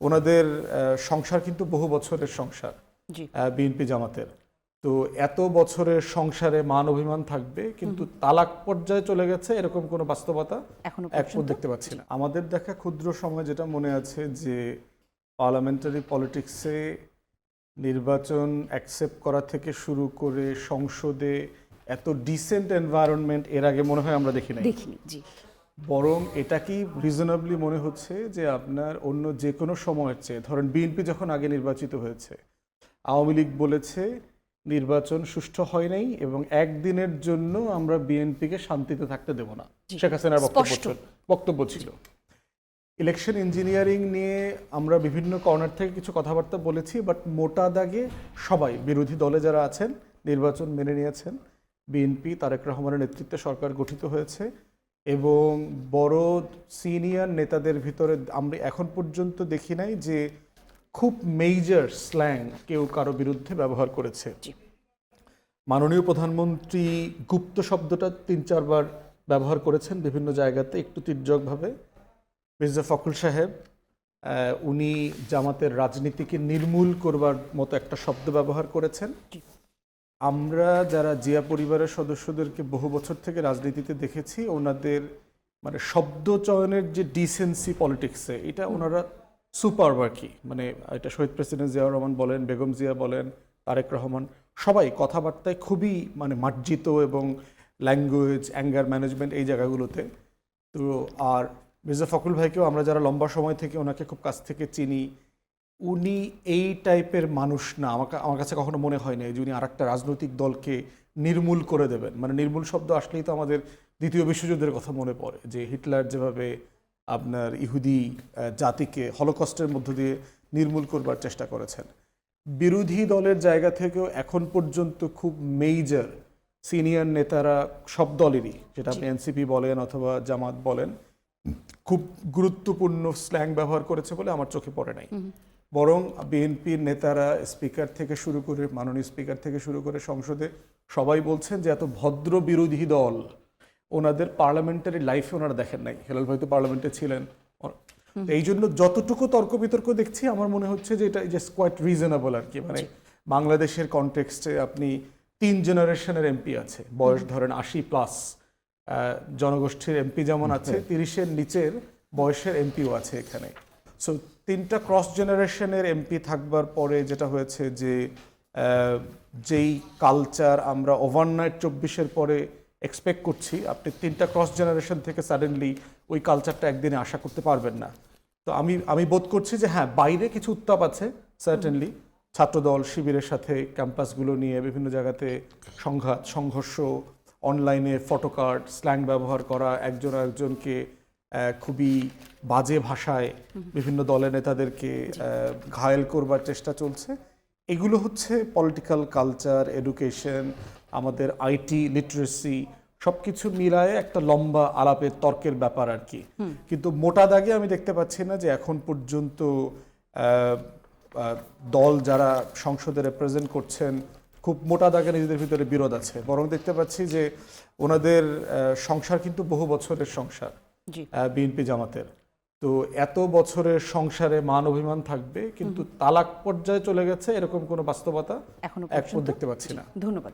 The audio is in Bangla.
ওনাদের সংসার কিন্তু বহু বছরের সংসার, জি বিএনপি জামাতের। তো এত বছরের সংসারে মান অভিমান থাকবে, কিন্তু তালাক পর্যায়ে চলে গেছে এরকম কোনো বাস্তবতা এখনো এক পর্যন্ত দেখতে পাচ্ছি না। আমাদের দেখা ক্ষুদ্র সময় যেটা মনে আছে যে পার্লামেন্টারি পলিটিক্সে নির্বাচন অ্যাকসেপ্ট করা থেকে শুরু করে সংসদে এত ডিসেন্ট এনভায়রনমেন্ট এর আগে মনে হয় আমরা দেখি নাই। দেখিনি। জি বরং এটা কি রিজনেবলি মনে হচ্ছে যে আপনার অন্য যে কোনো সময়ের চেয়ে, ধরেন বিএনপি যখন আগে নির্বাচিত হয়েছে, আওয়ামী লীগ বলেছে নির্বাচন সুষ্ঠু হয় নাই এবং একদিনের জন্য আমরা বিএনপিকে শান্তিতে থাকতে দেব না। জি। শেখ হাসিনার স্পষ্ট। বক্তব্য ছিল। ইলেকশন ইঞ্জিনিয়ারিং নিয়ে আমরা বিভিন্ন কর্নার থেকে কিছু কথাবার্তা বলেছি, বাট মোটা দাগে সবাই বিরোধী দলে যারা আছেন নির্বাচন মেনে নিয়েছেন। বিএনপি তারেক রহমানের নেতৃত্বে সরকার গঠিত হয়েছে এবং বড় সিনিয়র নেতাদের ভিতরে আমরা এখন পর্যন্ত দেখি নাই যে খুব মেজর স্ল্যাং কেউ কারো বিরুদ্ধে ব্যবহার করেছে। জি মাননীয় প্রধানমন্ত্রী গুপ্ত শব্দটা ৩-৪ বার ব্যবহার করেছেন বিভিন্ন জায়গাতে একটু তির্যকভাবে। মির্জা ফখরুল সাহেব উনি জামাতের রাজনীতিকে নির্মূল করবার মতো একটা শব্দ ব্যবহার করেছেন। জি। আমরা যারা জিয়া পরিবারের সদস্যদেরকে বহু বছর থেকে রাজনীতিতে দেখেছি, ওনাদের মানে শব্দ চয়নের যে ডিসেন্সি পলিটিক্সে, এটা ওনারা সুপার আর কি। মানে এটা শহীদ প্রেসিডেন্ট জিয়াউর রহমান বলেন, বেগম জিয়া বলেন, তারেক রহমান, সবাই কথাবার্তায় খুবই মানে মার্জিত এবং ল্যাঙ্গুয়েজ, অ্যাঙ্গার ম্যানেজমেন্ট এই জায়গাগুলোতে। তো আর মির্জা ফখরুল ভাইকেও আমরা যারা লম্বা সময় থেকে ওনাকে খুব কাছ থেকে চিনি, উনি এই টাইপের মানুষ না। আমার কাছে কখনো মনে হয় না যে উনি আরেকটা রাজনৈতিক দলকে নির্মূল করে দেবেন। মানে নির্মূল শব্দ আসলেই তো আমাদের দ্বিতীয় বিশ্বযুদ্ধের কথা মনে পড়ে, যে হিটলার যেভাবে আপনার ইহুদি জাতিকে হলোকস্টের মধ্য দিয়ে নির্মূল করবার চেষ্টা করেছেন। বিরোধী দলের জায়গা থেকেও এখন পর্যন্ত খুব মেজর সিনিয়র নেতারা সব দলেরই, যেটা আপনি এনসিপি বলেন অথবা জামাত বলেন, খুব গুরুত্বপূর্ণ স্ল্যাং ব্যবহার করেছে বলে আমার চোখে পড়ে নাই। বরং বিএনপির নেতারা স্পিকার থেকে শুরু করে, মাননীয় স্পিকার থেকে শুরু করে সংসদে সবাই বলছেন যে এত ভদ্র বিরোধী দল ওনাদের পার্লামেন্টারি লাইফে ওনারা দেখেন নাই। হেলাল ভাই তো পার্লামেন্টে ছিলেন। এই জন্য যতটুকু তর্ক বিতর্ক দেখছি আমার মনে হচ্ছে যে এটা জাস্ট কোয়াইট রিজনেবল আর কি। মানে বাংলাদেশের কনটেক্সটে আপনি 3 জেনারেশনের এমপি আছে, বয়স ধরেন 80+, জনগোষ্ঠীর এমপি যেমন আছে, 30-এর নিচের বয়সের এমপিও আছে এখানে। সো 3টা ক্রস জেনারেশনের এমপি থাকবার পরে যেটা হয়েছে যে যেই কালচার আমরা ওভারনাইট 24-এর পরে এক্সপেক্ট করছি, আপনি 3টা ক্রস জেনারেশন থেকে সাডেনলি ওই কালচারটা একদিনে আশা করতে পারবেন না। তো আমি বোধ করছি যে হ্যাঁ, বাইরে কিছু উত্তাপ আছে সার্টেনলি, ছাত্রদল শিবিরের সাথে ক্যাম্পাসগুলো নিয়ে বিভিন্ন জায়গাতে সংঘাত, সংঘর্ষ, অনলাইনে ফটোকার্ড, স্ল্যাং ব্যবহার করা, একজন আরেকজনকে খুবই বাজে ভাষায় বিভিন্ন দলের নেতাদেরকে ঘায়েল করবার চেষ্টা চলছে। এগুলো হচ্ছে পলিটিক্যাল কালচার, এডুকেশন, আমাদের আইটি লিটারেসি সব কিছু মিলায়ে একটা লম্বা আলাপের তর্কের ব্যাপার আর কি। কিন্তু মোটা দাগে আমি দেখতে পাচ্ছি না যে এখন পর্যন্ত দল যারা সংসদে রিপ্রেজেন্ট করছেন খুব মোটা দাগে নিজেদের ভিতরে বিরোধ আছে। বরং দেখতে পাচ্ছি যে ওনাদের সংসার কিন্তু বহু বছরের সংসার, বিএনপি জামাতের। তো এত বছরের সংসারে মান অভিমান থাকবে, কিন্তু তালাক পর্যায়ে চলে গেছে এরকম কোনো বাস্তবতা এখনো এক দেখতে পাচ্ছি না। ধন্যবাদ।